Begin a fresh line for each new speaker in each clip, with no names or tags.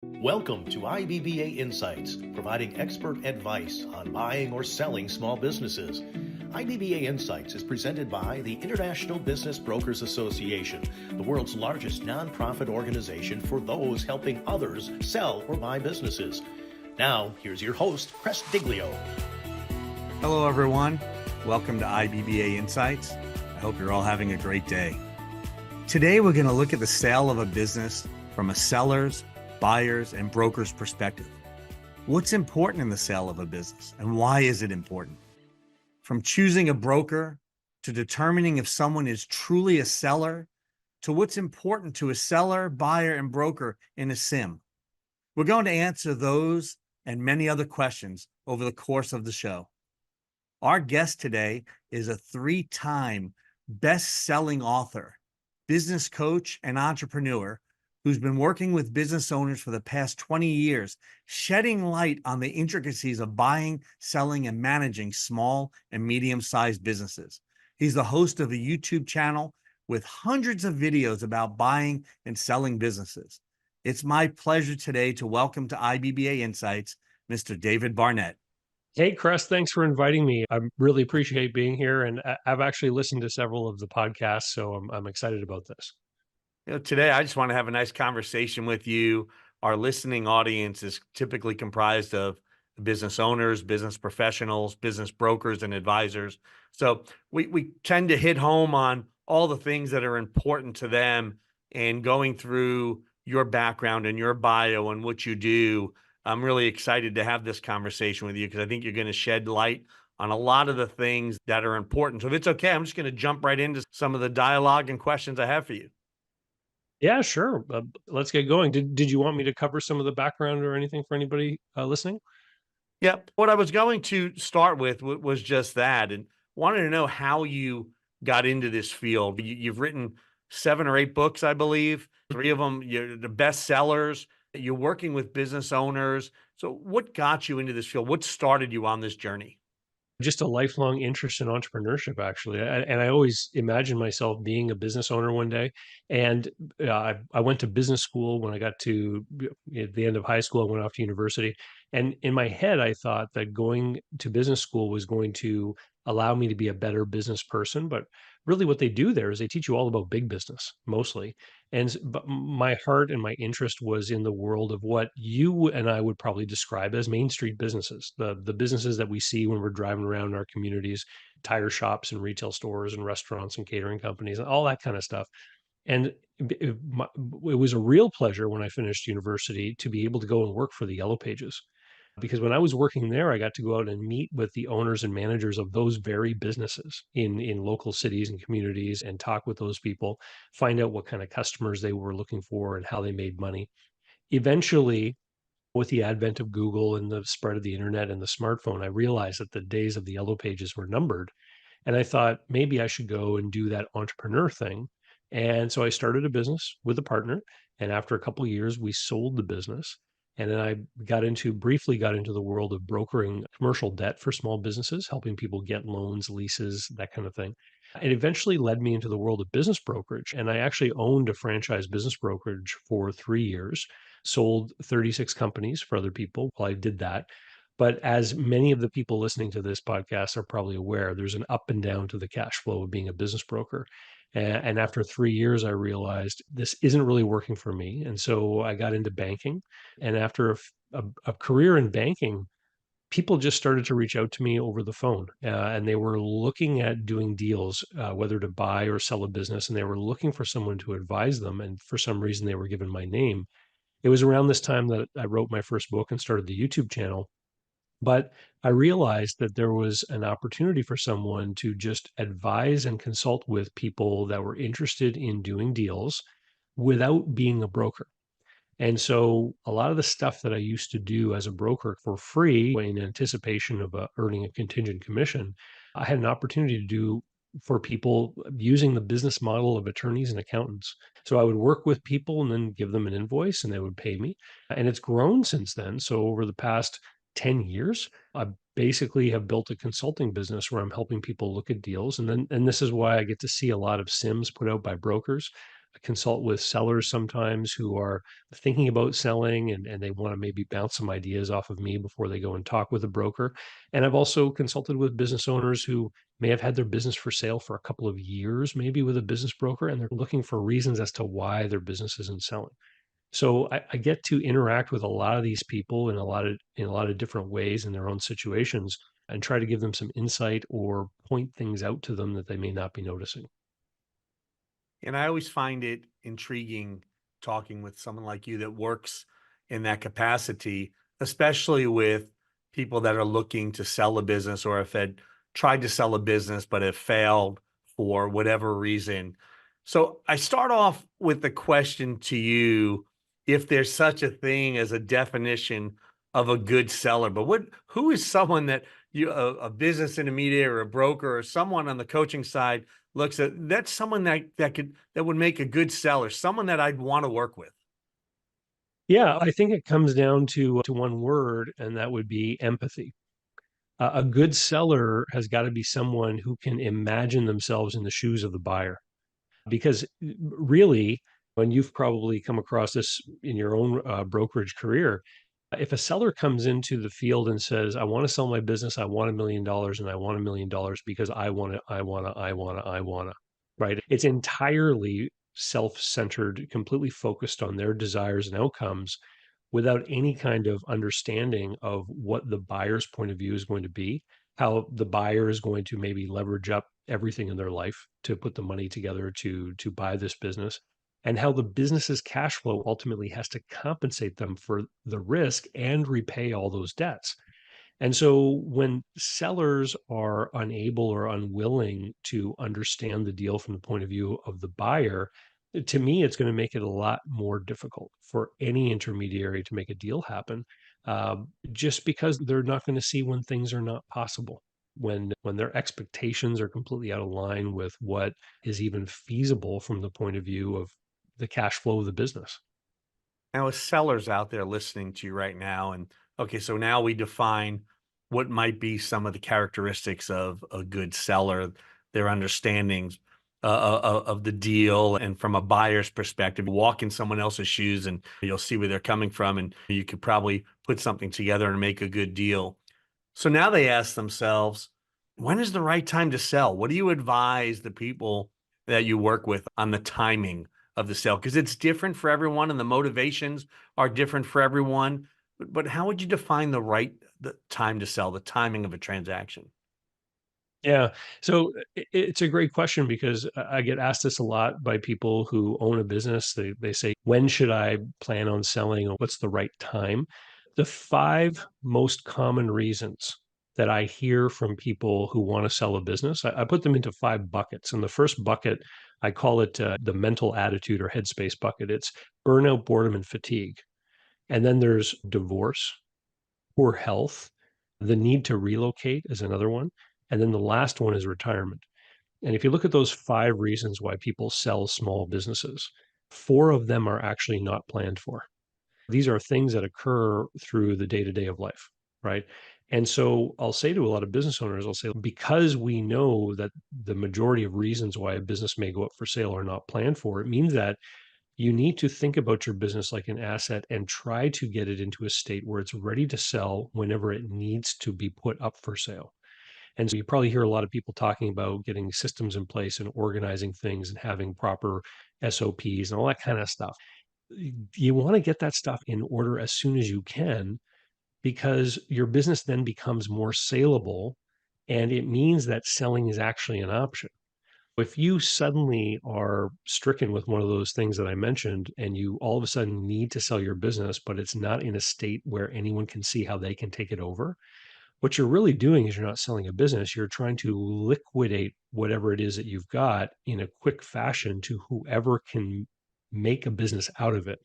Welcome to IBBA Insights, providing expert advice on buying or selling small businesses. IBBA Insights is presented by the International Business Brokers Association, the world's largest nonprofit organization for those helping others sell or buy businesses. Now, here's your host, Chris Diglio.
Hello, everyone. Welcome to IBBA Insights. I hope you're all having a great day. Today, we're going to look at the sale of a business from a seller's, buyer's, and broker's perspective. What's important in the sale of a business, and why is it important? From choosing a broker to determining if someone is truly a seller to what's important to a seller, buyer, and broker in a SIM. We're going to answer those and many other questions over the course of the show. Our guest today is a 3-time best-selling author, business coach, and entrepreneur who's been working with business owners for the past 20 years, shedding light on the intricacies of buying, selling, and managing small and medium-sized businesses. He's the host of a YouTube channel with hundreds of videos about buying and selling businesses. It's my pleasure today to welcome to IBBA Insights, Mr. David Barnett.
Hey, Chris, thanks for inviting me. I really appreciate being here, and I've actually listened to several of the podcasts, so I'm excited about this.
Today, I just want to have a nice conversation with you. Our listening audience is typically comprised of business owners, business professionals, business brokers, and advisors. So we tend to hit home on all the things that are important to them, and going through your background and your bio and what you do. I'm really excited to have this conversation with you because I think you're going to shed light on a lot of the things that are important. So if it's okay, I'm just going to jump right into some of the dialogue and questions I have for you.
Yeah, sure. Let's get going. Did you want me to cover some of the background or anything for anybody listening?
Yeah, what I was going to start with was just that, and wanted to know how you got into this field. You've written 7 or 8 books, I believe. 3 of them, you're the best sellers. You're working with business owners. So what got you into this field? What started you on this journey?
Just a lifelong interest in entrepreneurship, actually. And I always imagined myself being a business owner one day. And I went to business school when I got to at the end of high school. I went off to university. And in my head, I thought that going to business school was going to allow me to be a better business person. But really, what they do there is they teach you all about big business, mostly. But my heart and my interest was in the world of what you and I would probably describe as Main Street businesses, the businesses that we see when we're driving around our communities, tire shops and retail stores and restaurants and catering companies and all that kind of stuff. And it was a real pleasure when I finished university to be able to go and work for the Yellow Pages. Because when I was working there, I got to go out and meet with the owners and managers of those very businesses in local cities and communities and talk with those people, find out what kind of customers they were looking for and how they made money. Eventually, with the advent of Google and the spread of the internet and the smartphone, I realized that the days of the Yellow Pages were numbered. And I thought maybe I should go and do that entrepreneur thing. And so I started a business with a partner. And after a couple of years, we sold the business. And then I briefly got into the world of brokering commercial debt for small businesses, helping people get loans, leases, that kind of thing. It eventually led me into the world of business brokerage. And I actually owned a franchise business brokerage for 3 years, sold 36 companies for other people while I did that. But as many of the people listening to this podcast are probably aware, there's an up and down to the cash flow of being a business broker. And after 3 years, I realized this isn't really working for me. And so I got into banking. And after a career in banking, people just started to reach out to me over the phone. And they were looking at doing deals, whether to buy or sell a business. And they were looking for someone to advise them. And for some reason, they were given my name. It was around this time that I wrote my first book and started the YouTube channel. But I realized that there was an opportunity for someone to just advise and consult with people that were interested in doing deals without being a broker. And so a lot of the stuff that I used to do as a broker for free in anticipation of earning a contingent commission, I had an opportunity to do for people using the business model of attorneys and accountants. So I would work with people and then give them an invoice and they would pay me. And it's grown since then. So over the past 10 years, I basically have built a consulting business where I'm helping people look at deals. And this is why I get to see a lot of SIMs put out by brokers. consult with sellers sometimes who are thinking about selling and they want to maybe bounce some ideas off of me before they go and talk with a broker. And I've also consulted with business owners who may have had their business for sale for a couple of years, maybe with a business broker, and they're looking for reasons as to why their business isn't selling. So I get to interact with a lot of these people in a lot of different ways in their own situations and try to give them some insight or point things out to them that they may not be noticing.
And I always find it intriguing talking with someone like you that works in that capacity, especially with people that are looking to sell a business or if had tried to sell a business but have failed for whatever reason. So I start off with the question to you if there's such a thing as a definition of a good seller, but who is someone that a business intermediary or a broker or someone on the coaching side looks at that's someone that would make a good seller, someone that I'd want to work with.
Yeah, I think it comes down to one word, and that would be empathy. A good seller has got to be someone who can imagine themselves in the shoes of the buyer. Because really, when you've probably come across this in your own brokerage career, if a seller comes into the field and says, "I want to sell my business, I want $1 million, and I want $1 million because I want to, I want to," right? It's entirely self-centered, completely focused on their desires and outcomes without any kind of understanding of what the buyer's point of view is going to be, how the buyer is going to maybe leverage up everything in their life to put the money together to buy this business, and how the business's cash flow ultimately has to compensate them for the risk and repay all those debts. And so when sellers are unable or unwilling to understand the deal from the point of view of the buyer, to me, it's going to make it a lot more difficult for any intermediary to make a deal happen, just because they're not going to see when things are not possible, when their expectations are completely out of line with what is even feasible from the point of view of the cash flow of the business.
Now, as sellers out there listening to you right now, and okay, so now we define what might be some of the characteristics of a good seller, their understandings of the deal, and from a buyer's perspective, walk in someone else's shoes, and you'll see where they're coming from, and you could probably put something together and make a good deal. So now they ask themselves, when is the right time to sell? What do you advise the people that you work with on the timing of the sale? Because it's different for everyone and the motivations are different for everyone. But how would you define the time to sell, the timing of a transaction?
Yeah. So it's a great question because I get asked this a lot by people who own a business. They say, when should I plan on selling? Or what's the right time? The five most common reasons that I hear from people who want to sell a business, I put them into five buckets. And the first bucket, I call it the mental attitude or headspace bucket. It's burnout, boredom, and fatigue. And then there's divorce, poor health, the need to relocate is another one, and then the last one is retirement. And if you look at those five reasons why people sell small businesses, four of them are actually not planned for. These are things that occur through the day-to-day of life, right? And so I'll say to a lot of business owners, I'll say, because we know that the majority of reasons why a business may go up for sale are not planned for, it means that you need to think about your business like an asset and try to get it into a state where it's ready to sell whenever it needs to be put up for sale. And so you probably hear a lot of people talking about getting systems in place and organizing things and having proper SOPs and all that kind of stuff. You want to get that stuff in order as soon as you can because your business then becomes more saleable and it means that selling is actually an option. If you suddenly are stricken with one of those things that I mentioned, and you all of a sudden need to sell your business, but it's not in a state where anyone can see how they can take it over, what you're really doing is you're not selling a business. You're trying to liquidate whatever it is that you've got in a quick fashion to whoever can make a business out of it.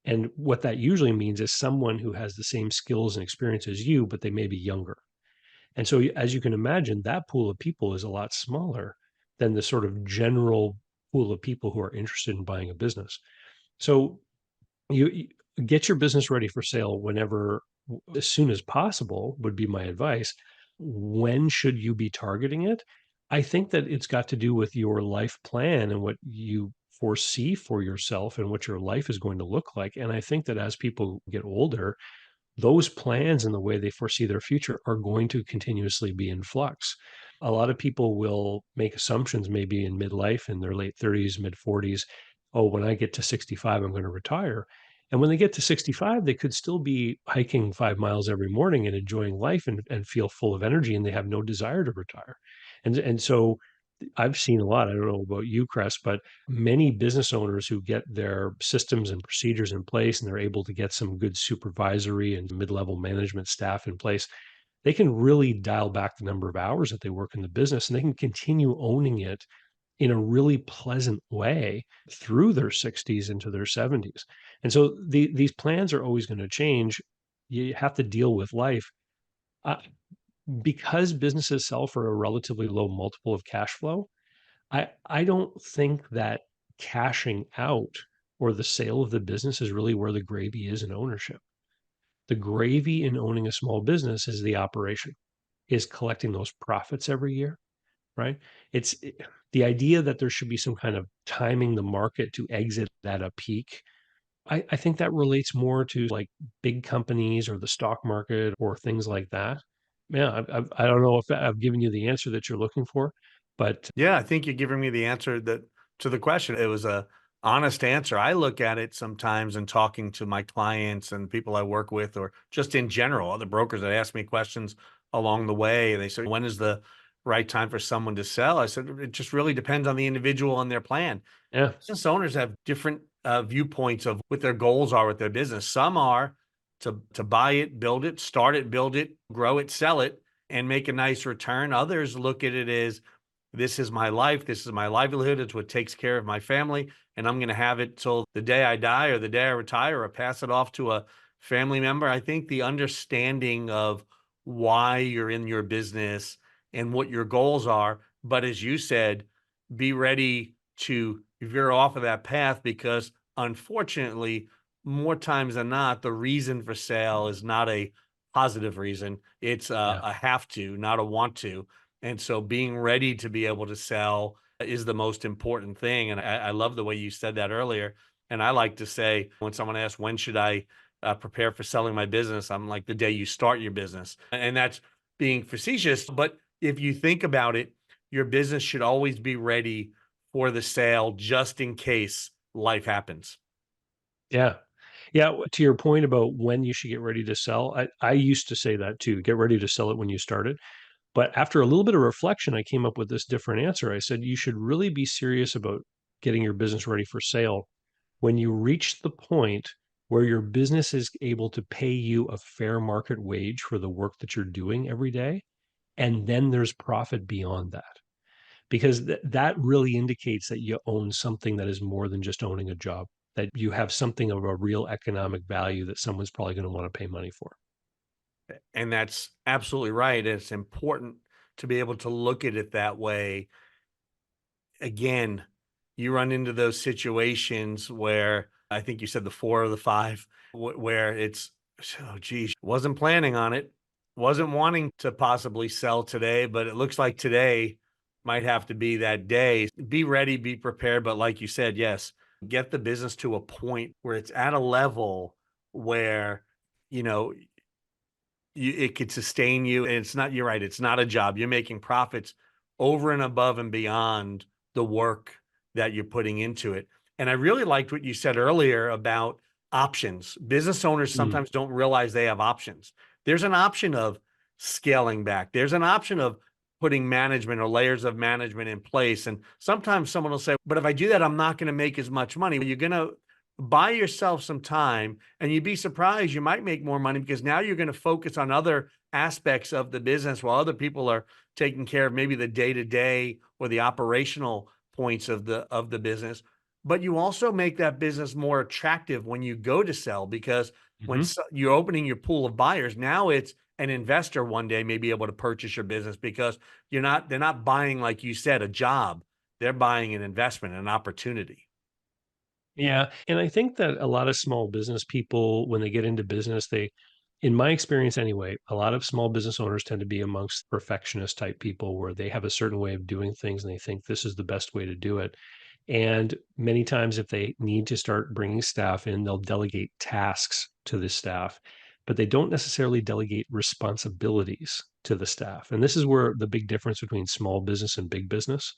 And what that usually means is someone who has the same skills and experience as you, but they may be younger. And so, as you can imagine, that pool of people is a lot smaller than the sort of general pool of people who are interested in buying a business. So, you get your business ready for sale whenever, as soon as possible, would be my advice. When should you be targeting it? I think that it's got to do with your life plan and what you foresee for yourself and what your life is going to look like. And I think that as people get older, those plans and the way they foresee their future are going to continuously be in flux. A lot of people will make assumptions maybe in midlife, in their late 30s, mid 40s. Oh, when I get to 65, I'm going to retire. And when they get to 65, they could still be hiking 5 miles every morning and enjoying life and feel full of energy, and they have no desire to retire. And so I've seen a lot. I don't know about you, Cress, but many business owners who get their systems and procedures in place and they're able to get some good supervisory and mid-level management staff in place, they can really dial back the number of hours that they work in the business, and they can continue owning it in a really pleasant way through their 60s into their 70s. And so these plans are always going to change. You have to deal with life. Uh, because businesses sell for a relatively low multiple of cash flow, I don't think that cashing out or the sale of the business is really where the gravy is in ownership. The gravy in owning a small business is the operation, is collecting those profits every year, right? The idea that there should be some kind of timing the market to exit at a peak. I think that relates more to like big companies or the stock market or things like that. Yeah, I don't know if I've given you the answer that you're looking for, but
Yeah, I think you're giving me the answer that to the question. It was a honest answer. I look at it sometimes in talking to my clients and people I work with, or just in general, other brokers that ask me questions along the way. And they say, when is the right time for someone to sell? I said, it just really depends on the individual and their plan.
yeah,
Business owners have different viewpoints of what their goals are with their business. Some are to buy it, build it, start it, build it, grow it, sell it, and make a nice return. Others look at it as this is my life, this is my livelihood, it's what takes care of my family, and I'm going to have it till the day I die or the day I retire or pass it off to a family member. I think the understanding of why you're in your business and what your goals are, but as you said, be ready to veer off of that path because unfortunately, more times than not, the reason for sale is not a positive reason. It's
yeah,
a have to, not a want to. And so being ready to be able to sell is the most important thing. And I love the way you said that earlier. And I like to say, when someone asks, when should I prepare for selling my business? I'm like, the day you start your business. And that's being facetious. But if you think about it, your business should always be ready for the sale just in case life happens.
yeah. Yeah, to your point about when you should get ready to sell, I used to say that too, get ready to sell it when you started. But after a little bit of reflection, I came up with this different answer. I said, you should really be serious about getting your business ready for sale when you reach the point where your business is able to pay you a fair market wage for the work that you're doing every day. And then there's profit beyond that. Because that really indicates that you own something that is more than just owning a job, that you have something of a real economic value that someone's probably going to want to pay money for.
And that's absolutely right. It's important to be able to look at it that way. Again, you run into those situations where I think you said the four or the five, where it's, oh, geez, wasn't planning on it, wasn't wanting to possibly sell today, but it looks like today might have to be that day. Be ready, be prepared. But like you said, yes, get the business to a point where it's at a level where, you know, it could sustain you, and it's not, you're right, it's not a job. You're making profits over and above and beyond the work that you're putting into it. And I really liked what you said earlier about options. Business owners
Mm,
sometimes don't realize they have options. There's an option of scaling back. There's an option of putting management or layers of management in place. And sometimes someone will say, but if I do that, I'm not going to make as much money. You're going to buy yourself some time, and you'd be surprised you might make more money because now you're going to focus on other aspects of the business while other people are taking care of maybe the day-to-day or the operational points of the business. But you also make that business more attractive when you go to sell, because when
mhm.
you're opening your pool of buyers, now it's an investor one day may be able to purchase your business because they're not buying, like you said, a job. They're buying an investment, an opportunity.
Yeah, and I think that a lot of small business people, when they get into business, in my experience anyway, a lot of small business owners tend to be amongst perfectionist type people where they have a certain way of doing things and they think this is the best way to do it. And many times, if they need to start bringing staff in, they'll delegate tasks to the staff, but they don't necessarily delegate responsibilities to the staff. And this is where the big difference between small business and big business.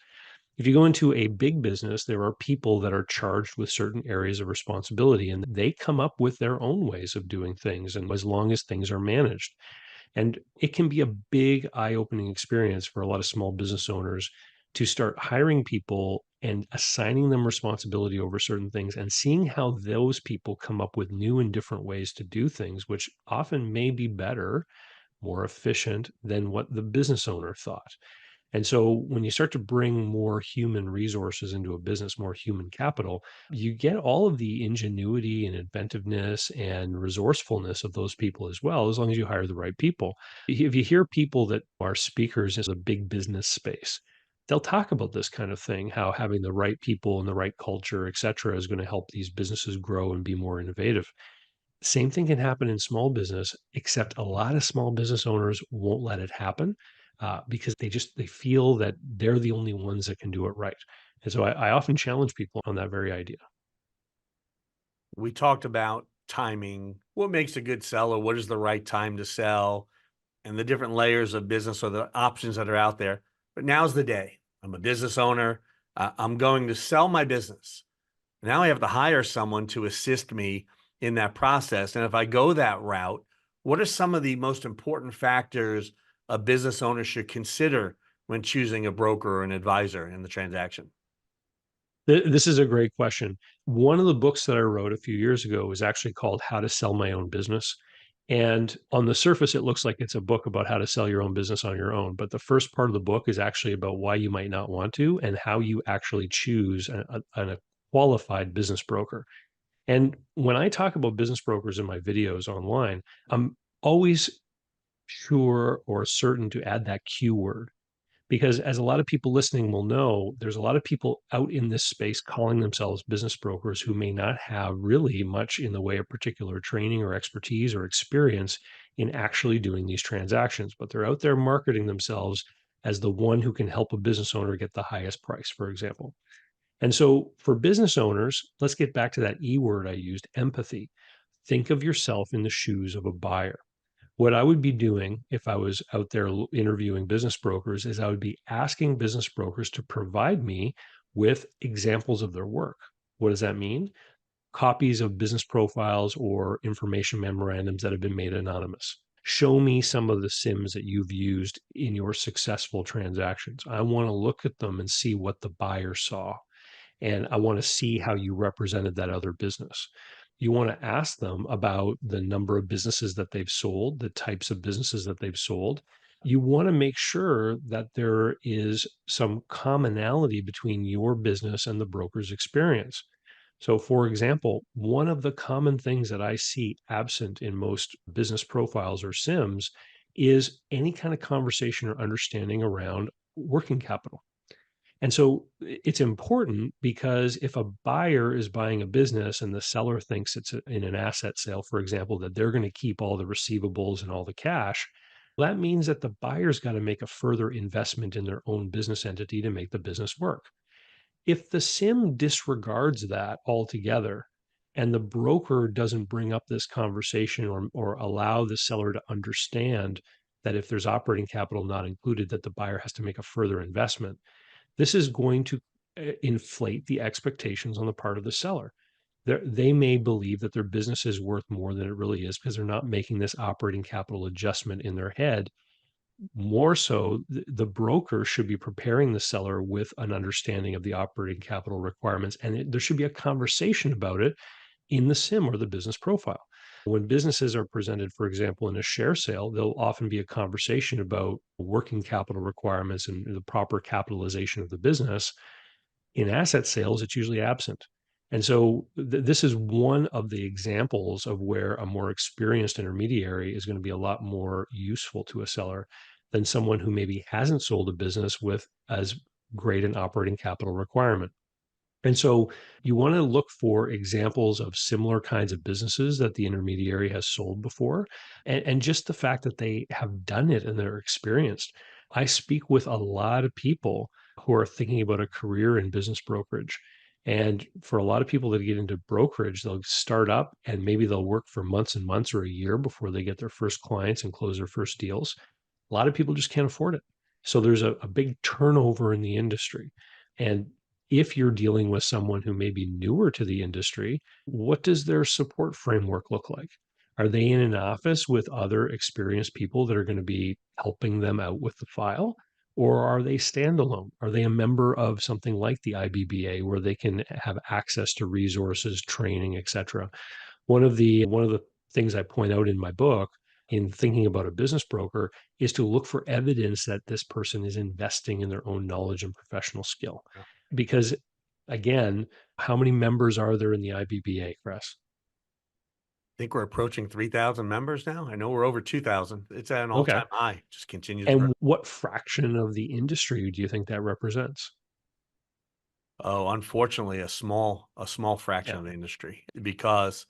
If you go into a big business, there are people that are charged with certain areas of responsibility, and they come up with their own ways of doing things, and as long as things are managed. And it can be a big eye-opening experience for a lot of small business owners to start hiring people and assigning them responsibility over certain things and seeing how those people come up with new and different ways to do things, which often may be better, more efficient than what the business owner thought. And so when you start to bring more human resources into a business, more human capital, you get all of the ingenuity and inventiveness and resourcefulness of those people as well, as long as you hire the right people. If you hear people that are speakers in a big business space, they'll talk about this kind of thing, how having the right people and the right culture, et cetera, is going to help these businesses grow and be more innovative. Same thing can happen in small business, except a lot of small business owners won't let it happen because they feel that they're the only ones that can do it right. And so I often challenge people on that very idea.
We talked about timing, what makes a good seller, what is the right time to sell, and the different layers of business or the options that are out there. But now's the day. I'm a business owner. I'm going to sell my business. Now I have to hire someone to assist me in that process. And if I go that route, what are some of the most important factors a business owner should consider when choosing a broker or an advisor in the transaction?
This is a great question. One of the books that I wrote a few years ago was actually called How to Sell My Own Business. And on the surface, it looks like it's a book about how to sell your own business on your own. But the first part of the book is actually about why you might not want to and how you actually choose a qualified business broker. And when I talk about business brokers in my videos online, I'm always sure or certain to add that keyword because as a lot of people listening will know, there's a lot of people out in this space calling themselves business brokers who may not have really much in the way of particular training or expertise or experience in actually doing these transactions, but they're out there marketing themselves as the one who can help a business owner get the highest price, for example. And so for business owners, let's get back to that E word I used, empathy. Think of yourself in the shoes of a buyer. What I would be doing if I was out there interviewing business brokers is I would be asking business brokers to provide me with examples of their work. What does that mean? Copies of business profiles or information memorandums that have been made anonymous. Show me some of the SIMs that you've used in your successful transactions. I want to look at them and see what the buyer saw, and I want to see how you represented that other business. You want to ask them about the number of businesses that they've sold, the types of businesses that they've sold. You want to make sure that there is some commonality between your business and the broker's experience. So, for example, one of the common things that I see absent in most business profiles or SIMs is any kind of conversation or understanding around working capital. And so it's important because if a buyer is buying a business and the seller thinks it's in an asset sale, for example, that they're going to keep all the receivables and all the cash, that means that the buyer's got to make a further investment in their own business entity to make the business work. If the SIM disregards that altogether and the broker doesn't bring up this conversation or allow the seller to understand that if there's operating capital not included, that the buyer has to make a further investment, this is going to inflate the expectations on the part of the seller. They may believe that their business is worth more than it really is because they're not making this operating capital adjustment in their head. More so, the broker should be preparing the seller with an understanding of the operating capital requirements, and there should be a conversation about it in the SIM or the business profile. When businesses are presented, for example, in a share sale, there'll often be a conversation about working capital requirements and the proper capitalization of the business. In asset sales, it's usually absent. And so this is one of the examples of where a more experienced intermediary is going to be a lot more useful to a seller than someone who maybe hasn't sold a business with as great an operating capital requirement. And so you want to look for examples of similar kinds of businesses that the intermediary has sold before, and just the fact that they have done it and they're experienced. I speak with a lot of people who are thinking about a career in business brokerage. And for a lot of people that get into brokerage, they'll start up and maybe they'll work for months and months or a year before they get their first clients and close their first deals. A lot of people just can't afford it. So there's a big turnover in the industry. And if you're dealing with someone who may be newer to the industry, what does their support framework look like? Are they in an office with other experienced people that are going to be helping them out with the file? Or are they standalone? Are they a member of something like the IBBA where they can have access to resources, training, et cetera? One of the things I point out in my book in thinking about a business broker is to look for evidence that this person is investing in their own knowledge and professional skill.
Yeah.
Because again, how many members are there in the IBBA, Chris?
I think we're approaching 3,000 members now. I know we're over 2,000. It's at an
Okay.
all-time high. Just continues to grow.
And what fraction of the industry do you think that represents?
Oh, unfortunately, a small fraction
Yeah.
of the industry, because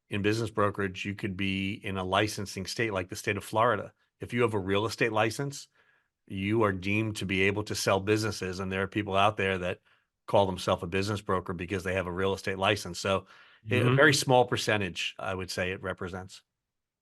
in business brokerage, you could be in a licensing state like the state of Florida. If you have a real estate license, you are deemed to be able to sell businesses. And there are people out there that call themselves a business broker because they have a real estate license. So a
Mhm.
very small percentage, I would say it represents.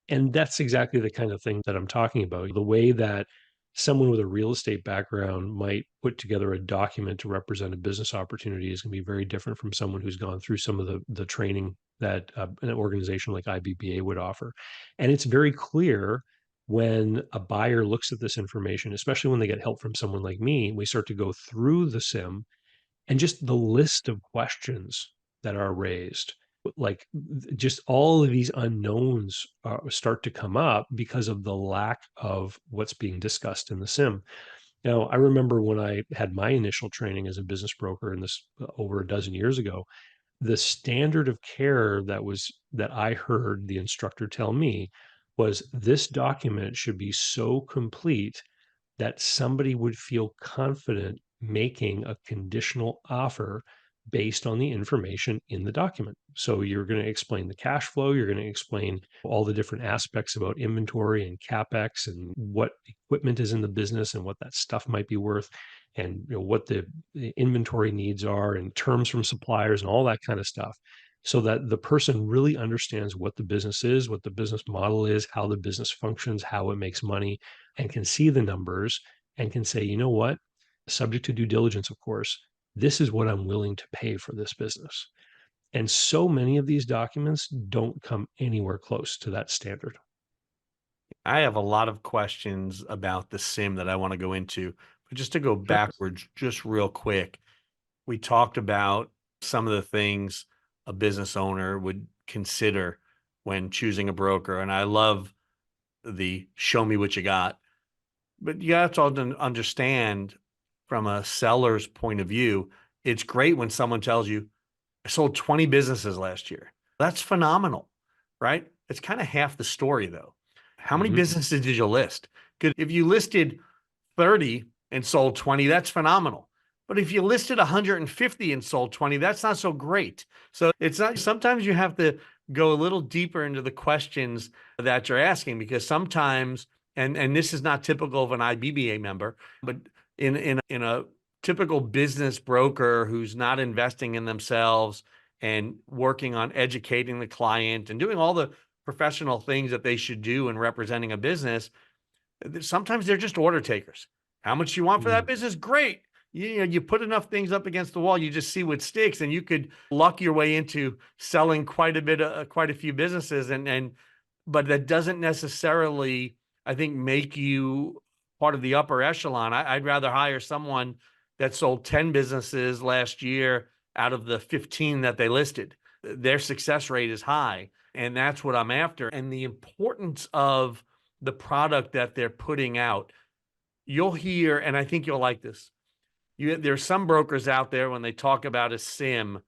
And that's exactly the kind of thing that I'm talking about. The way that someone with a real estate background might put together a document to represent a business opportunity is going to be very different from someone who's gone through some of the training that an organization like IBBA would offer. And it's very clear when a buyer looks at this information, especially when they get help from someone like me, we start to go through the sim and just the list of questions that are raised, like just all of these unknowns start to come up because of the lack of what's being discussed in the sim. Now, I remember when I had my initial training as a business broker, and this over a dozen years ago, the standard of care that I heard the instructor tell me was this document should be so complete that somebody would feel confident making a conditional offer based on the information in the document. So you're going to explain the cash flow, you're going to explain all the different aspects about inventory and capex and what equipment is in the business and what that stuff might be worth, and what the inventory needs are and terms from suppliers and all that kind of stuff, so that the person really understands what the business is, what the business model is, how the business functions, how it makes money, and can see the numbers and can say, you know what, subject to due diligence, of course, this is what I'm willing to pay for this business. And so many of these documents don't come anywhere close to that standard.
I have a lot of questions about the sim that I want to go into, but just to go
Sure.
backwards, just real quick, we talked about some of the things a business owner would consider when choosing a broker. And I love the show me what you got, but you have to understand from a seller's point of view, it's great when someone tells you, I sold 20 businesses last year. That's phenomenal, right? It's kind of half the story though. How many
Hmm.
businesses did you list? Because if you listed 30 and sold 20, that's phenomenal. But if you listed 150 and sold 20, that's not so great. So it's not, sometimes you have to go a little deeper into the questions that you're asking, because sometimes, and this is not typical of an IBBA member, but in a typical business broker who's not investing in themselves and working on educating the client and doing all the professional things that they should do in representing a business, sometimes they're just order takers. How much you want for that
Mm.
business? Great. You put enough things up against the wall, you just see what sticks, and you could luck your way into selling quite a few businesses. But that doesn't necessarily, I think, make you part of the upper echelon. I'd rather hire someone that sold 10 businesses last year out of the 15 that they listed. Their success rate is high, and that's what I'm after. And the importance of the product that they're putting out. You'll hear, and I think you'll like this. There's some brokers out there when they talk about a sim,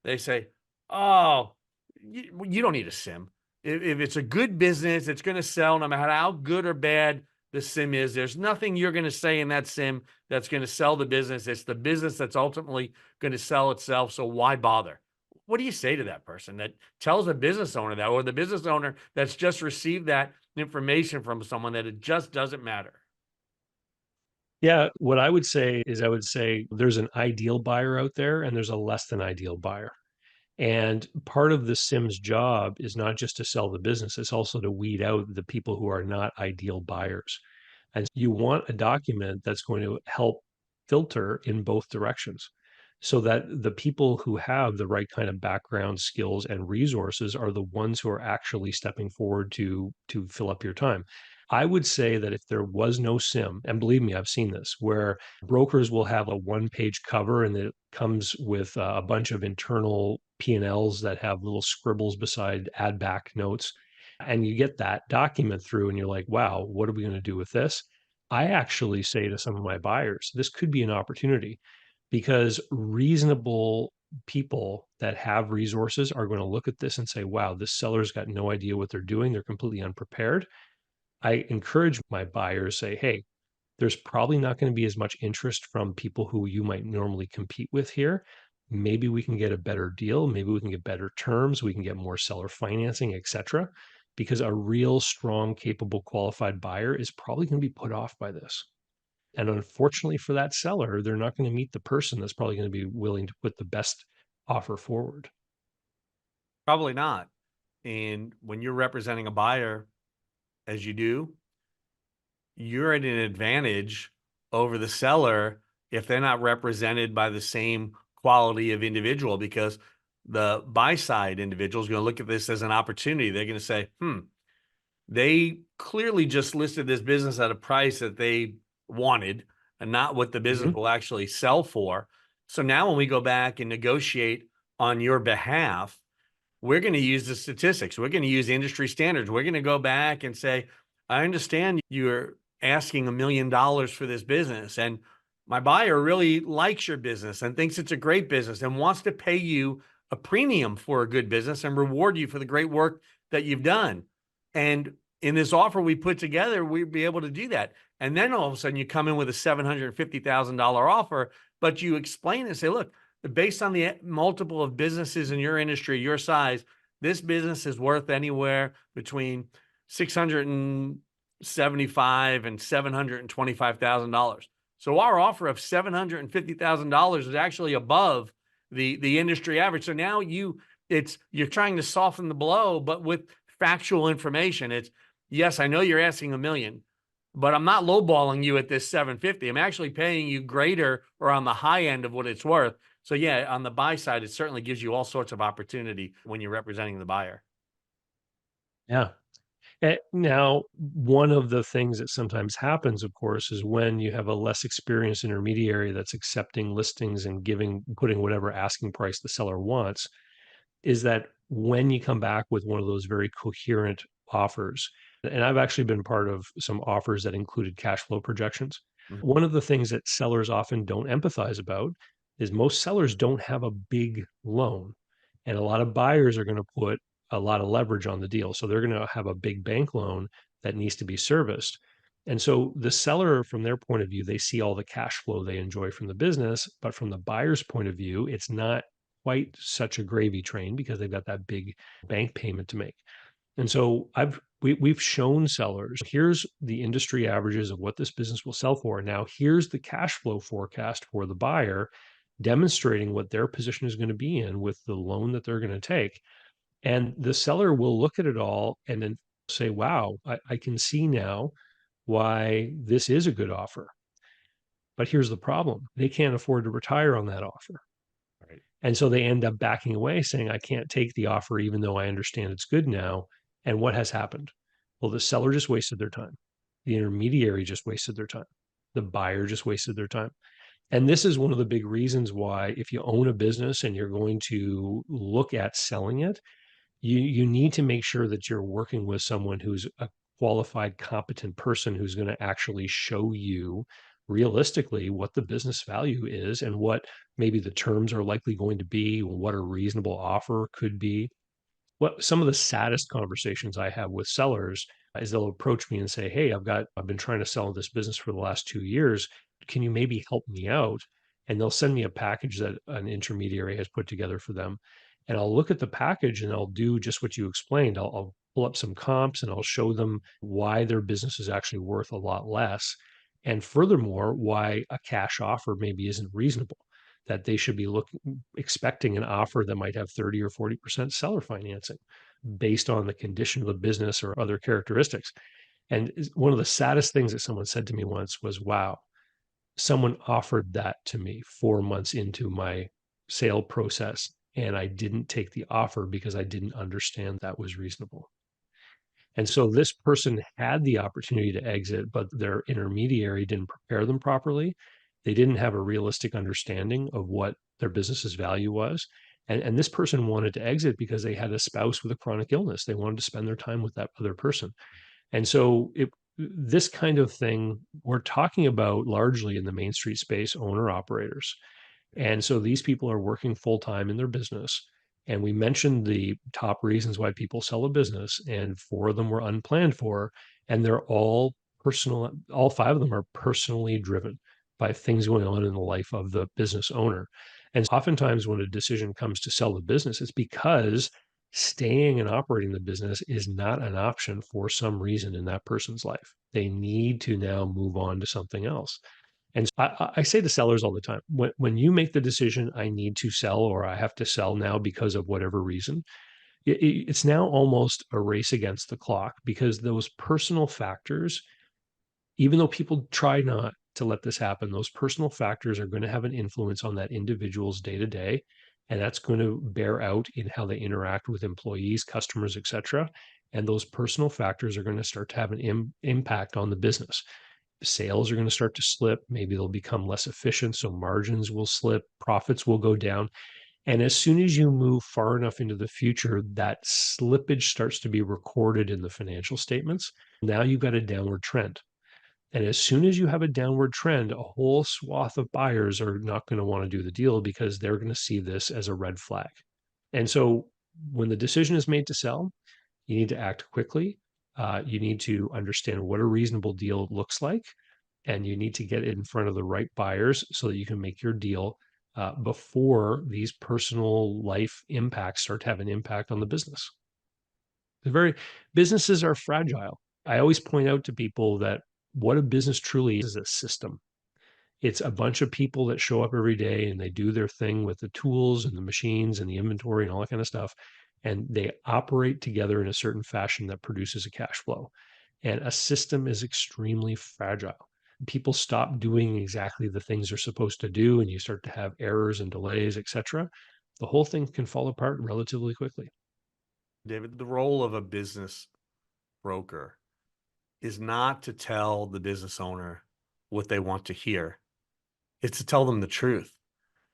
they say, "Oh, you don't need a sim. If it's a good business, it's going to sell no matter how good or bad the sim is. There's nothing you're going to say in that sim that's going to sell the business. It's the business that's ultimately going to sell itself. So why bother?" What do you say to that person that tells a business owner that, or the business owner that's just received that information from someone, that it just doesn't matter?
Yeah, what I would say is I would say there's an ideal buyer out there and there's a less than ideal buyer. And part of the SIM's job is not just to sell the business, it's also to weed out the people who are not ideal buyers. And you want a document that's going to help filter in both directions so that the people who have the right kind of background, skills, and resources are the ones who are actually stepping forward to fill up your time. I would say that if there was no SIM, and believe me, I've seen this, where brokers will have a one-page cover and it comes with a bunch of internal P&Ls that have little scribbles beside add back notes. And you get that document through and you're like, wow, what are we going to do with this? I actually say to some of my buyers, this could be an opportunity because reasonable people that have resources are going to look at this and say, wow, this seller's got no idea what they're doing. They're completely unprepared. I encourage my buyers, say, hey, there's probably not going to be as much interest from people who you might normally compete with here. Maybe we can get a better deal. Maybe we can get better terms. We can get more seller financing, et cetera. Because a real strong, capable, qualified buyer is probably going to be put off by this. And unfortunately for that seller, they're not going to meet the person that's probably going to be willing to put the best offer forward.
Probably not. And when you're representing a buyer, as you do, you're at an advantage over the seller if they're not represented by the same quality of individual, because the buy side individual is going to look at this as an opportunity. They're going to say, they clearly just listed this business at a price that they wanted and not what the business
Mhm.
will actually sell for. So now when we go back and negotiate on your behalf, we're going to use the statistics. We're going to use industry standards. We're going to go back and say, I understand you're asking $1 million for this business, and my buyer really likes your business and thinks it's a great business and wants to pay you a premium for a good business and reward you for the great work that you've done. And in this offer we put together, we'd be able to do that. And then all of a sudden you come in with a $750,000 offer, but you explain and say, look, based on the multiple of businesses in your industry, your size, this business is worth anywhere between 675 and $725,000. So our offer of $750,000 is actually above the industry average. So now you're trying to soften the blow, but with factual information. It's, yes, I know you're asking $1 million, but I'm not lowballing you at this 750. I'm actually paying you greater or on the high end of what it's worth. So yeah, on the buy side, it certainly gives you all sorts of opportunity when you're representing the buyer.
Yeah. Now, one of the things that sometimes happens, of course, is when you have a less experienced intermediary that's accepting listings and putting whatever asking price the seller wants, is that when you come back with one of those very coherent offers, and I've actually been part of some offers that included cash flow projections.
Mhm.
One of the things that sellers often don't empathize about is most sellers don't have a big loan. And a lot of buyers are going to put a lot of leverage on the deal. So they're going to have a big bank loan that needs to be serviced. And so the seller, from their point of view, they see all the cash flow they enjoy from the business. But from the buyer's point of view, it's not quite such a gravy train because they've got that big bank payment to make. And so we've shown sellers, here's the industry averages of what this business will sell for. Now here's the cash flow forecast for the buyer, demonstrating what their position is going to be in with the loan that they're going to take. And the seller will look at it all and then say, wow, I can see now why this is a good offer. But here's the problem. They can't afford to retire on that offer.
Right.
And so they end up backing away saying, I can't take the offer, even though I understand it's good now. And what has happened? Well, the seller just wasted their time. The intermediary just wasted their time. The buyer just wasted their time. And this is one of the big reasons why, if you own a business and you're going to look at selling it, you need to make sure that you're working with someone who's a qualified, competent person who's going to actually show you realistically what the business value is and what maybe the terms are likely going to be, what a reasonable offer could be. What some of the saddest conversations I have with sellers is they'll approach me and say, "Hey, I've been trying to sell this business for the last 2 years. Can you maybe help me out?" And they'll send me a package that an intermediary has put together for them. And I'll look at the package and I'll do just what you explained. I'll pull up some comps and I'll show them why their business is actually worth a lot less. And furthermore, why a cash offer maybe isn't reasonable, that they should be expecting an offer that might have 30 or 40% seller financing based on the condition of the business or other characteristics. And one of the saddest things that someone said to me once was, wow, someone offered that to me 4 months into my sale process, and I didn't take the offer because I didn't understand that was reasonable. And so this person had the opportunity to exit, but their intermediary didn't prepare them properly. They didn't have a realistic understanding of what their business's value was. And this person wanted to exit because they had a spouse with a chronic illness. They wanted to spend their time with that other person. And so this kind of thing we're talking about largely in the Main Street space, owner operators. And so these people are working full time in their business. And we mentioned the top reasons why people sell a business, and four of them were unplanned for. And they're all personal, all five of them are personally driven by things going on in the life of the business owner. And oftentimes, when a decision comes to sell the business, it's because staying and operating the business is not an option for some reason in that person's life. They need to now move on to something else. And I say to sellers all the time, when you make the decision, I need to sell or I have to sell now because of whatever reason, it's now almost a race against the clock because those personal factors, even though people try not to let this happen, those personal factors are going to have an influence on that individual's day to day. And that's going to bear out in how they interact with employees, customers, et cetera. And those personal factors are going to start to have an impact on the business. Sales are going to start to slip. Maybe they'll become less efficient. So margins will slip, profits will go down. And as soon as you move far enough into the future, that slippage starts to be recorded in the financial statements. Now you've got a downward trend. And as soon as you have a downward trend, a whole swath of buyers are not going to want to do the deal because they're going to see this as a red flag. And so when the decision is made to sell, you need to act quickly. You need to understand what a reasonable deal looks like, and you need to get it in front of the right buyers so that you can make your deal before these personal life impacts start to have an impact on the business. Businesses are fragile. I always point out to people that what a business truly is a system. It's a bunch of people that show up every day and they do their thing with the tools and the machines and the inventory and all that kind of stuff. And they operate together in a certain fashion that produces a cash flow. And a system is extremely fragile. People stop doing exactly the things they're supposed to do, and you start to have errors and delays, et cetera. The whole thing can fall apart relatively quickly.
David, the role of a business broker is not to tell the business owner what they want to hear. It's to tell them the truth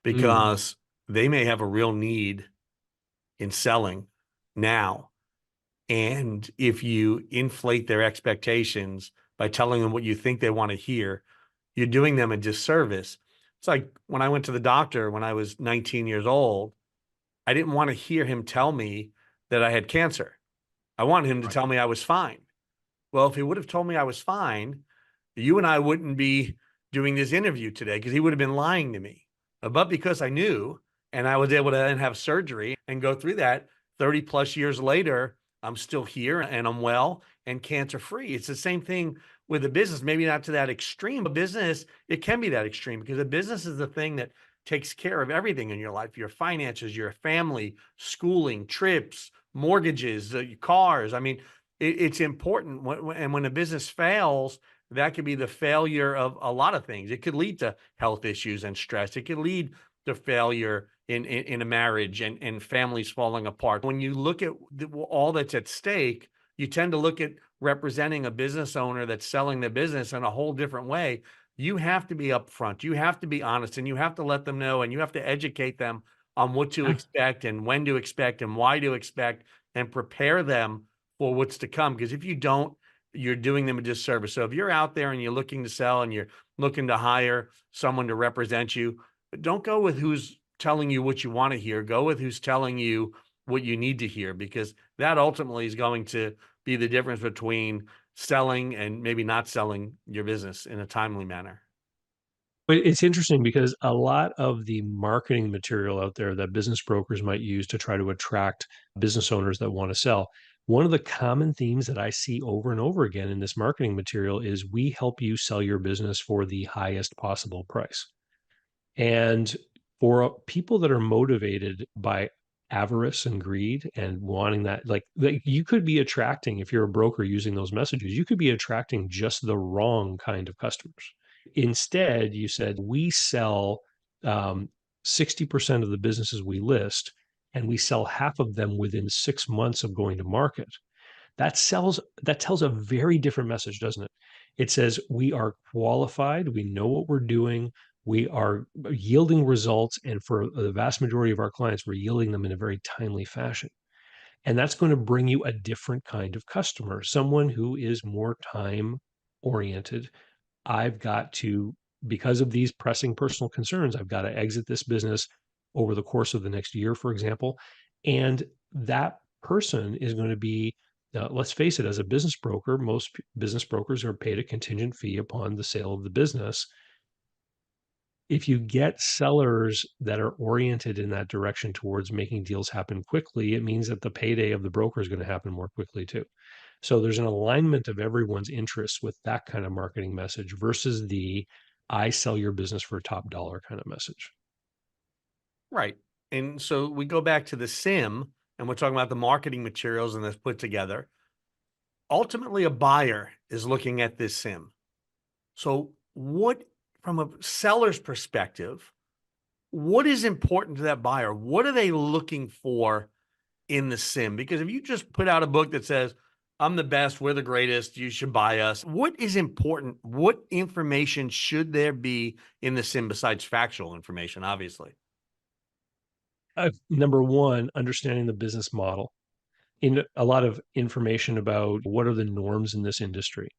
Mm.
because they may have a real need in selling now. And if you inflate their expectations by telling them what you think they want to hear, you're doing them a disservice. It's like when I went to the doctor when I was 19 years old, I didn't want to hear him tell me that I had cancer. I wanted him to
Right.
tell me I was fine. Well, if he would have told me I was fine, you and I wouldn't be doing this interview today because he would have been lying to me. But because I knew and I was able to then have surgery and go through that 30 plus years later, I'm still here and I'm well and cancer free. It's the same thing with a business, maybe not to that extreme, but business, it can be that extreme because a business is the thing that takes care of everything in your life, your finances, your family, schooling, trips, mortgages, your cars. I mean, it's important. And when a business fails, that could be the failure of a lot of things. It could lead to health issues and stress. It could lead to failure in a marriage and families falling apart. When you look at all that's at stake, you tend to look at representing a business owner that's selling the business in a whole different way. You have to be upfront. You have to be honest, and you have to let them know, and you have to educate them on what to
Yeah.
expect and when to expect and why to expect, and prepare them for what's to come. Because if you don't, you're doing them a disservice. So if you're out there and you're looking to sell and you're looking to hire someone to represent you, don't go with who's telling you what you want to hear. Go with who's telling you what you need to hear, because that ultimately is going to be the difference between selling and maybe not selling your business in a timely manner.
But it's interesting because a lot of the marketing material out there that business brokers might use to try to attract business owners that want to sell One of the common themes that I see over and over again in this marketing material is we help you sell your business for the highest possible price. And for people that are motivated by avarice and greed and wanting that, like you could be attracting, if you're a broker using those messages, you could be attracting just the wrong kind of customers. Instead, you said, we sell 60% of the businesses we list, and we sell half of them within 6 months of going to market. That tells a very different message, doesn't it? It says we are qualified, we know what we're doing, we are yielding results, and for the vast majority of our clients, we're yielding them in a very timely fashion. And that's going to bring you a different kind of customer, someone who is more time oriented. I've got to, because of these pressing personal concerns, I've got to exit this business over the course of the next year, for example. And that person is going to be, let's face it, as a business broker, most business brokers are paid a contingent fee upon the sale of the business. If you get sellers that are oriented in that direction towards making deals happen quickly, it means that the payday of the broker is going to happen more quickly too. So there's an alignment of everyone's interests with that kind of marketing message versus the I sell your business for top dollar kind of message.
Right. And so we go back to the sim and we're talking about the marketing materials and that's put together. Ultimately, a buyer is looking at this sim. So, what, from a seller's perspective, what is important to that buyer? What are they looking for in the sim? Because if you just put out a book that says, I'm the best, we're the greatest, you should buy us, what is important? What information should there be in the sim besides factual information, obviously?
Number one, understanding the business model. In a lot of information about what are the norms in this industry.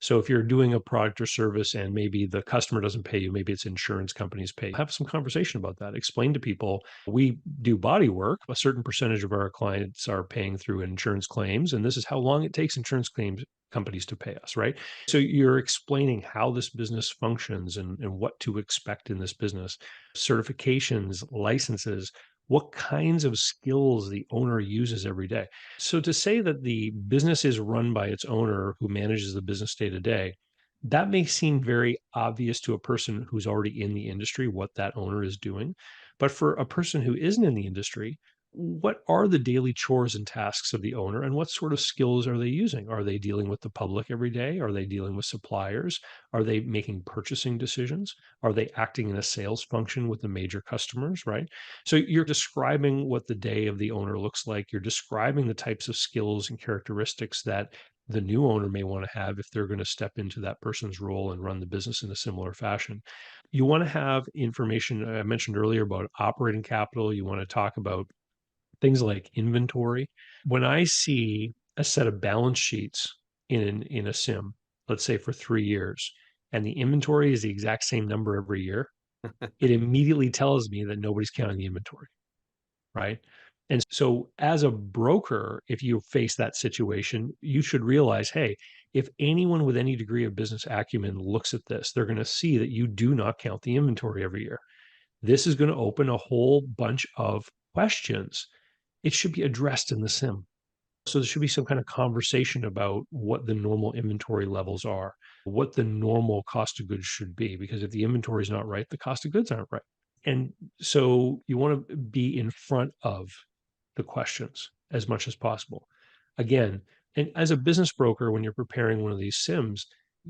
So if you're doing a product or service and maybe the customer doesn't pay you, maybe it's insurance companies pay, have some conversation about that. Explain to people, we do body work. A certain percentage of our clients are paying through insurance claims, and this is how long it takes insurance claims companies to pay us, right? So you're explaining how this business functions and what to expect in this business, certifications, licenses, what kinds of skills the owner uses every day. So to say that the business is run by its owner who manages the business day to day, that may seem very obvious to a person who's already in the industry what that owner is doing. But for a person who isn't in the industry, what are the daily chores and tasks of the owner and what sort of skills are they using? Are they dealing with the public every day? Are they dealing with suppliers? Are they making purchasing decisions? Are they acting in a sales function with the major customers, right? So you're describing what the day of the owner looks like. You're describing the types of skills and characteristics that the new owner may want to have if they're going to step into that person's role and run the business in a similar fashion. You want to have information I mentioned earlier about operating capital. You want to talk about things like inventory. When I see a set of balance sheets in a sim, let's say for 3 years, and the inventory is the exact same number every year, it immediately tells me that nobody's counting the inventory, right? And so as a broker, if you face that situation, you should realize, hey, if anyone with any degree of business acumen looks at this, they're going to see that you do not count the inventory every year. This is going to open a whole bunch of questions. It should be addressed in the sim. So there should be some kind of conversation about what the normal inventory levels are, what the normal cost of goods should be, because if the inventory is not right, the cost of goods aren't right. And so you want to be in front of the questions as much as possible. Again, and as a business broker, when you're preparing one of these sims,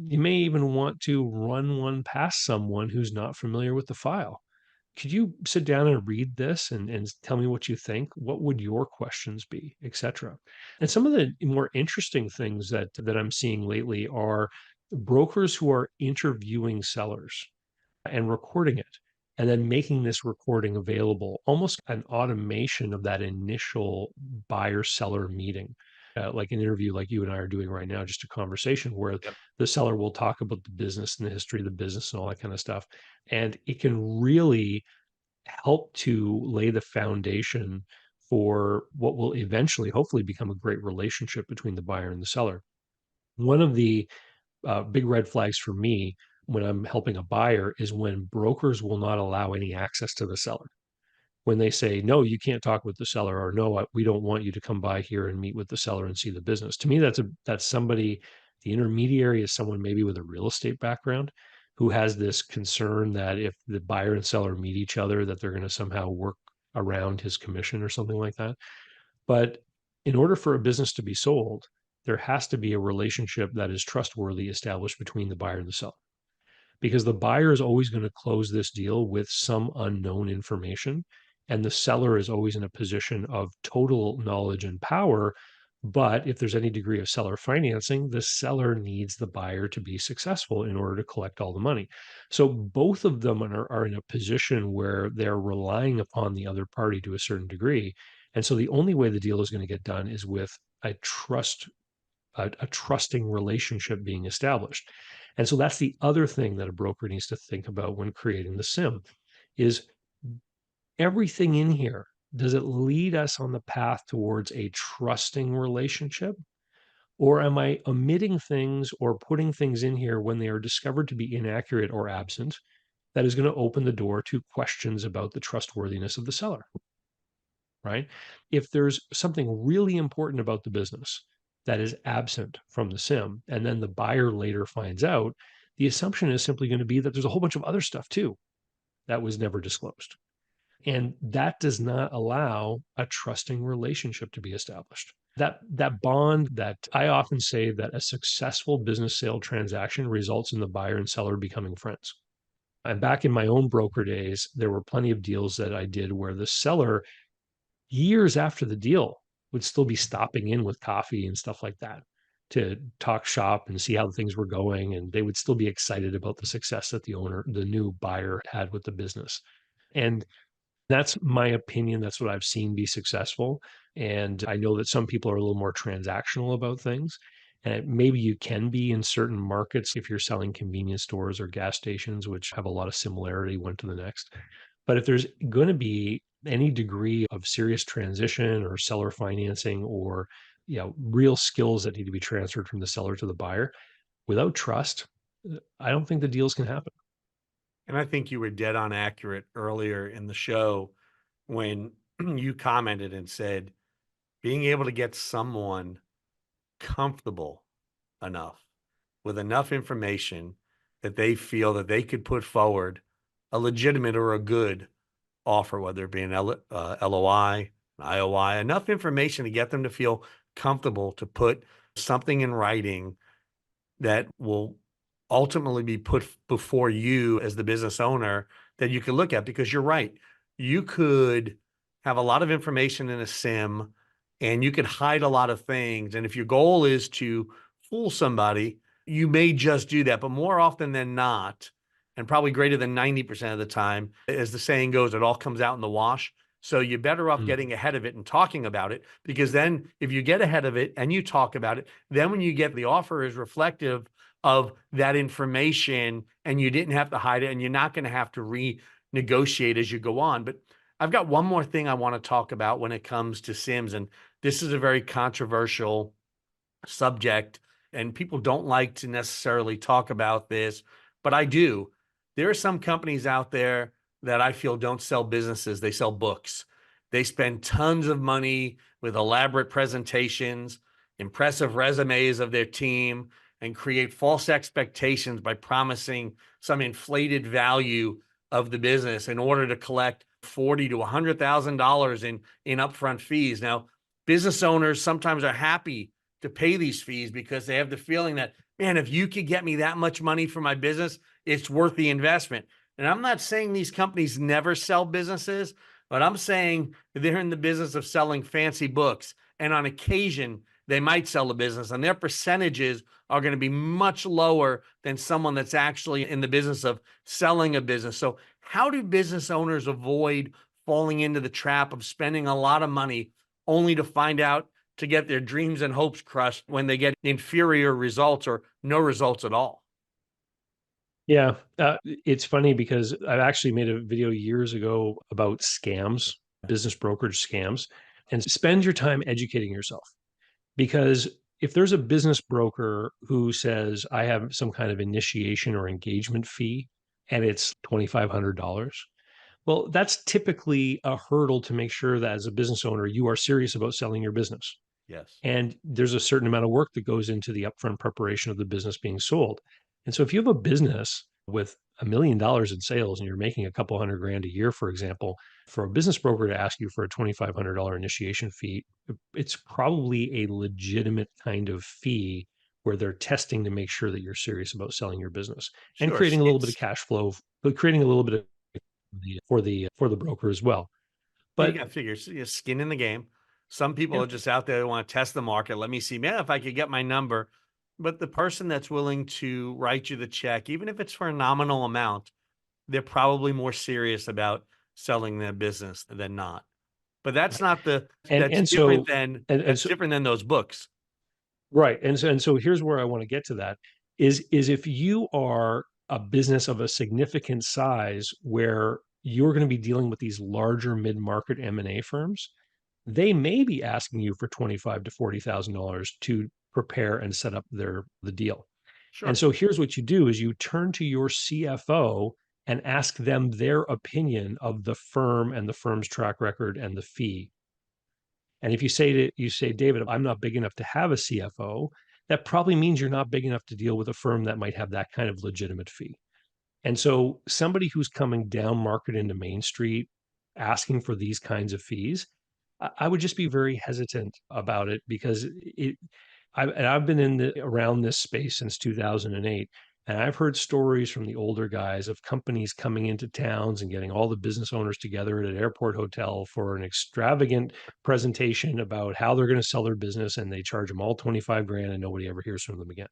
you may even want to run one past someone who's not familiar with the file. Could you sit down and read this and tell me what you think? What would your questions be, et cetera? And some of the more interesting things that I'm seeing lately are brokers who are interviewing sellers and recording it and then making this recording available, almost an automation of that initial buyer seller meeting. Like an interview like you and I are doing right now, just a conversation where
Yep.
the seller will talk about the business and the history of the business and all that kind of stuff. And it can really help to lay the foundation for what will eventually, hopefully, become a great relationship between the buyer and the seller. One of the big red flags for me when I'm helping a buyer is when brokers will not allow any access to the seller. when they say, no, you can't talk with the seller, or no, we don't want you to come by here and meet with the seller and see the business. To me, that's somebody, the intermediary is someone maybe with a real estate background who has this concern that if the buyer and seller meet each other, that they're going to somehow work around his commission or something like that. But in order for a business to be sold, there has to be a relationship that is trustworthy established between the buyer and the seller, because the buyer is always going to close this deal with some unknown information, and the seller is always in a position of total knowledge and power. But if there's any degree of seller financing, the seller needs the buyer to be successful in order to collect all the money. So both of them are in a position where they're relying upon the other party to a certain degree. And so the only way the deal is going to get done is with a a trusting relationship being established. And so that's the other thing that a broker needs to think about when creating the sim is everything in here. Does it lead us on the path towards a trusting relationship? Or am I omitting things or putting things in here when they are discovered to be inaccurate or absent that is going to open the door to questions about the trustworthiness of the seller? Right? If there's something really important about the business that is absent from the sim, and then the buyer later finds out, the assumption is simply going to be that there's a whole bunch of other stuff too that was never disclosed. And that does not allow a trusting relationship to be established. That bond that I often say that a successful business sale transaction results in the buyer and seller becoming friends. And back in my own broker days, there were plenty of deals that I did where the seller years after the deal would still be stopping in with coffee and stuff like that to talk shop and see how things were going. And they would still be excited about the success that the new buyer had with the business. And that's my opinion. That's what I've seen be successful. And I know that some people are a little more transactional about things. And maybe you can be in certain markets if you're selling convenience stores or gas stations, which have a lot of similarity one to the next. But if there's going to be any degree of serious transition or seller financing or real skills that need to be transferred from the seller to the buyer, without trust, I don't think the deals can happen.
And I think you were dead on accurate earlier in the show when you commented and said, being able to get someone comfortable enough with enough information that they feel that they could put forward a legitimate or a good offer, whether it be an LOI, an IOI, enough information to get them to feel comfortable to put something in writing that will ultimately be put before you as the business owner that you can look at. Because you're right, you could have a lot of information in a sim and you could hide a lot of things. And if your goal is to fool somebody, you may just do that. But more often than not, and probably greater than 90% of the time, as the saying goes, it all comes out in the wash. So you're better off
Mm.
getting ahead of it and talking about it, because then if you get ahead of it and you talk about it, then when you get the offer is reflective of that information and you didn't have to hide it and you're not going to have to renegotiate as you go on. But I've got one more thing I want to talk about when it comes to Sims. And this is a very controversial subject and people don't like to necessarily talk about this, but I do. There are some companies out there that I feel don't sell businesses, they sell books. They spend tons of money with elaborate presentations, impressive resumes of their team, and create false expectations by promising some inflated value of the business in order to collect $40,000 to $100,000 in upfront fees. Now, business owners sometimes are happy to pay these fees because they have the feeling that, man, if you could get me that much money for my business, it's worth the investment. And I'm not saying these companies never sell businesses, but I'm saying they're in the business of selling fancy books. And on occasion, they might sell a business and their percentages are going to be much lower than someone that's actually in the business of selling a business. So how do business owners avoid falling into the trap of spending a lot of money only to find out to get their dreams and hopes crushed when they get inferior results or no results at all?
Yeah, it's funny because I've actually made a video years ago about scams, business brokerage scams, and spend your time educating yourself. Because if there's a business broker who says, I have some kind of initiation or engagement fee, and it's $2,500, Well, that's typically a hurdle to make sure that as a business owner, you are serious about selling your business.
Yes.
And there's a certain amount of work that goes into the upfront preparation of the business being sold. And so if you have a business with $1 million in sales and you're making a couple hundred grand a year, for example, for a business broker to ask you for a $2,500 initiation fee, it's probably a legitimate kind of fee where they're testing to make sure that you're serious about selling your business and
Sure.
creating a little bit of cash flow, but creating a little bit of for the broker as well.
You
But
got to figure skin in the game. Some people
yeah,
are just out there, they want to test the market. Let me see, man, if I could get my number. But the person that's willing to write you the check, even if it's for a nominal amount, they're probably more serious about selling their business than not. But that's
right.
not the
And
that's
and
different
so
than
and
that's
so
different than those books.
right. And so here's where I want to get to that is if you are a business of a significant size where you're going to be dealing with these larger mid-market M&A firms, they may be asking you for 25 to $40,000 to prepare and set up the deal. And
Sure.
so here's what you do is you turn to your CFO and ask them their opinion of the firm and the firm's track record and the fee. And if you say, David, I'm not big enough to have a CFO, that probably means you're not big enough to deal with a firm that might have that kind of legitimate fee. And so somebody who's coming down market into Main Street asking for these kinds of fees, I would just be very hesitant about it because I've been around this space since 2008, and I've heard stories from the older guys of companies coming into towns and getting all the business owners together at an airport hotel for an extravagant presentation about how they're going to sell their business, and they charge them all 25 grand and nobody ever hears from them again.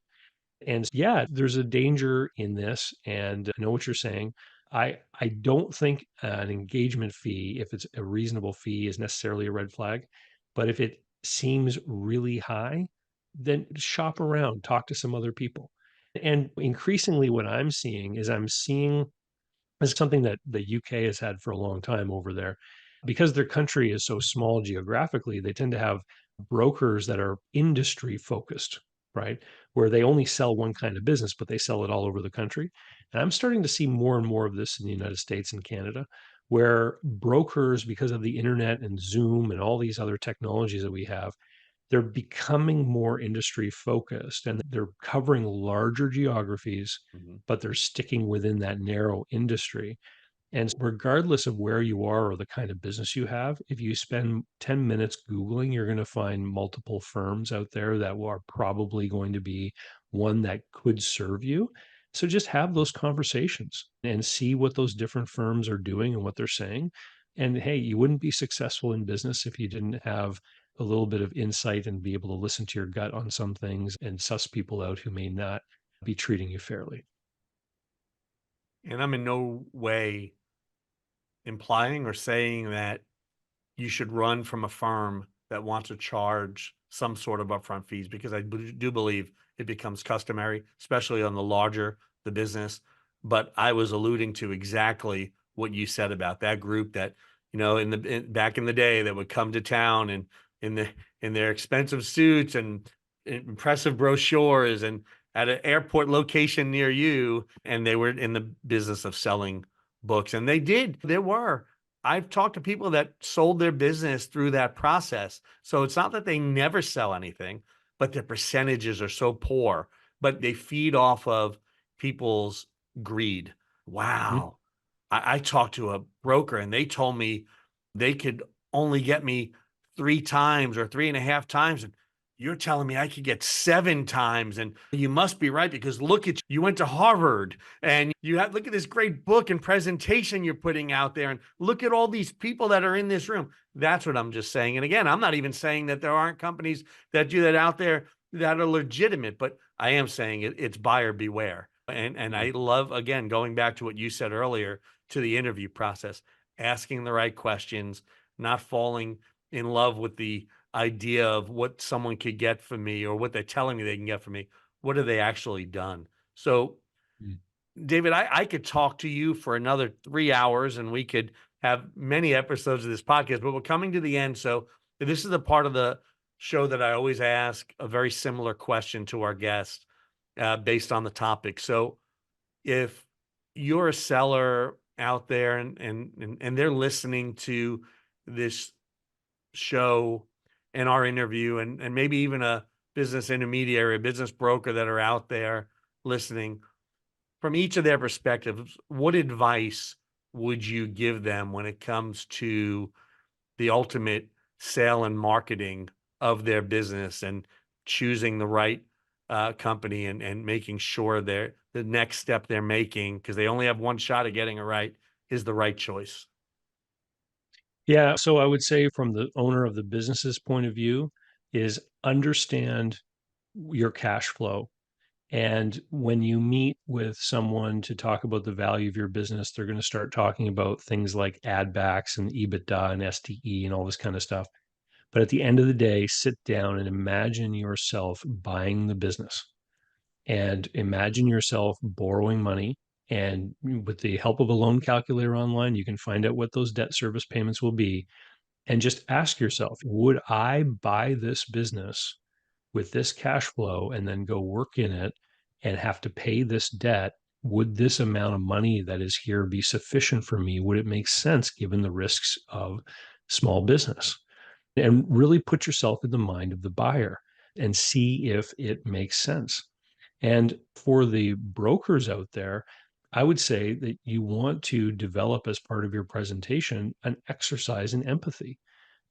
And yeah, there's a danger in this, and I know what you're saying. I don't think an engagement fee, if it's a reasonable fee, is necessarily a red flag. But if it seems really high, then shop around, talk to some other people. And increasingly, what I'm seeing is something that the UK has had for a long time over there. Because their country is so small geographically, they tend to have brokers that are industry focused, right? Where they only sell one kind of business, but they sell it all over the country. And I'm starting to see more and more of this in the United States and Canada, where brokers, because of the internet and Zoom and all these other technologies that we have, they're becoming more industry focused and they're covering larger geographies,
Mhm.
but they're sticking within that narrow industry. And regardless of where you are or the kind of business you have, if you spend 10 minutes Googling, you're going to find multiple firms out there that are probably going to be one that could serve you. So just have those conversations and see what those different firms are doing and what they're saying. And hey, you wouldn't be successful in business if you didn't have a little bit of insight and be able to listen to your gut on some things and suss people out who may not be treating you fairly.
And I'm in no way implying or saying that you should run from a firm that wants to charge some sort of upfront fees because do believe it becomes customary, especially on the larger the business. But I was alluding to exactly what you said about that group that, back in the day that would come to town and in the in their expensive suits and impressive brochures and at an airport location near you, and they were in the business of selling books. And they did. There were I've talked to people that sold their business through that process. So it's not that they never sell anything, but their percentages are so poor, but they feed off of people's greed.
Mhm.
Wow. I talked to a broker and they told me they could only get me 3 times or 3.5 times. And you're telling me I could get 7 times. And you must be right because look at you went to Harvard and look at this great book and presentation you're putting out there. And look at all these people that are in this room. That's what I'm just saying. And again, I'm not even saying that there aren't companies that do that out there that are legitimate, but I am saying it's buyer beware. And I love, again, going back to what you said earlier, to the interview process, asking the right questions, not falling in love with the idea of what someone could get from me or what they're telling me they can get from me. What have they actually done? So,
Mm.
David, I could talk to you for another 3 hours and we could have many episodes of this podcast, but we're coming to the end. So, this is the part of the show that I always ask a very similar question to our guest based on the topic. So, if you're a seller out there and they're listening to this show and our interview, and maybe even a business intermediary, a business broker that are out there listening, from each of their perspectives, what advice would you give them when it comes to the ultimate sale and marketing of their business and choosing the right company and making sure the next step they're making, because they only have one shot at getting it right, is the right choice?
Yeah, so I would say from the owner of the business's point of view is understand your cash flow. And when you meet with someone to talk about the value of your business, they're going to start talking about things like add backs and EBITDA and STE and all this kind of stuff. But at the end of the day, sit down and imagine yourself buying the business and imagine yourself borrowing money. And with the help of a loan calculator online, you can find out what those debt service payments will be. And just ask yourself, would I buy this business with this cash flow and then go work in it and have to pay this debt? Would this amount of money that is here be sufficient for me? Would it make sense given the risks of small business? And really put yourself in the mind of the buyer and see if it makes sense. And for the brokers out there, I would say that you want to develop as part of your presentation an exercise in empathy.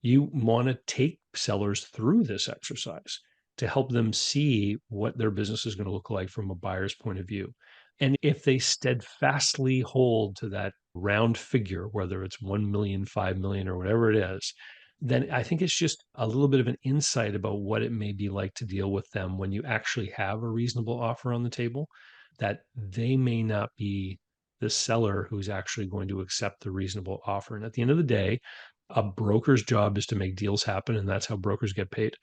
You want to take sellers through this exercise to help them see what their business is going to look like from a buyer's point of view. And if they steadfastly hold to that round figure, whether it's 1 million, 5 million, or whatever it is, then I think it's just a little bit of an insight about what it may be like to deal with them when you actually have a reasonable offer on the table, that they may not be the seller who's actually going to accept the reasonable offer. And at the end of the day, a broker's job is to make deals happen, and that's how brokers get paid.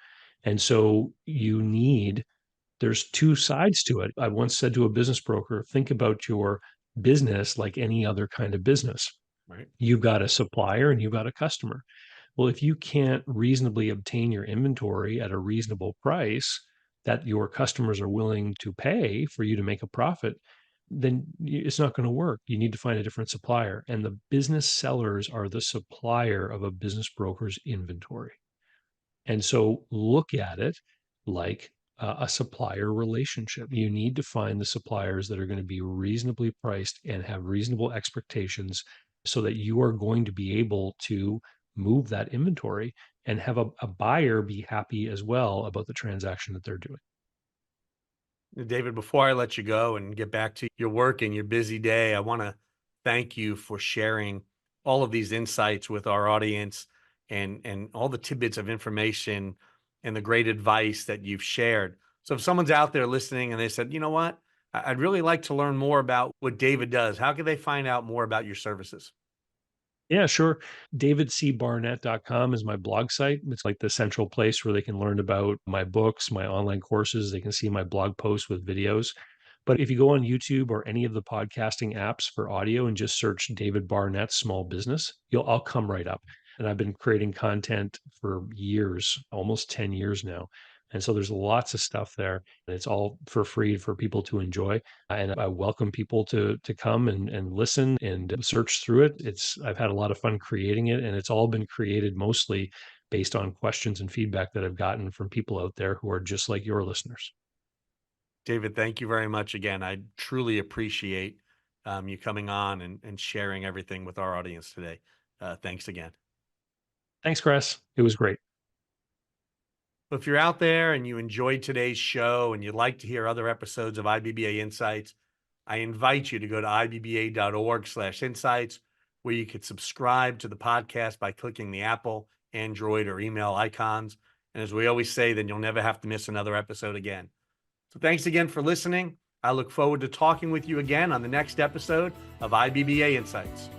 And so there's two sides to it. I once said to a business broker, think about your business like any other kind of business.
Right.
You've got a supplier and you've got a customer. Well, if you can't reasonably obtain your inventory at a reasonable price that your customers are willing to pay for you to make a profit, then it's not going to work. You need to find a different supplier. And the business sellers are the supplier of a business broker's inventory. And so look at it like a supplier relationship. You need to find the suppliers that are going to be reasonably priced and have reasonable expectations so that you are going to be able to move that inventory and have a buyer be happy as well about the transaction that they're doing.
David, before I let you go and get back to your work and your busy day, I want to thank you for sharing all of these insights with our audience and all the tidbits of information and the great advice that you've shared. So if someone's out there listening and they said, you know what, I'd really like to learn more about what David does, how can they find out more about your services?
Yeah, sure. davidcbarnett.com is my blog site. It's like the central place where they can learn about my books, my online courses. They can see my blog posts with videos. But if you go on YouTube or any of the podcasting apps for audio and just search David Barnett Small Business, I'll come right up. And I've been creating content for years, almost 10 years now. And so there's lots of stuff there. And it's all for free for people to enjoy. And I welcome people to come and listen and search through it. I've had a lot of fun creating it, and it's all been created mostly based on questions and feedback that I've gotten from people out there who are just like your listeners.
David, thank you very much again. I truly appreciate you coming on and sharing everything with our audience today. Thanks again.
Thanks, Chris. It was great.
If you're out there and you enjoyed today's show and you'd like to hear other episodes of IBBA Insights, I invite you to go to ibba.org/insights, where you could subscribe to the podcast by clicking the Apple, Android, or email icons. And as we always say, then you'll never have to miss another episode again. So thanks again for listening. I look forward to talking with you again on the next episode of IBBA Insights.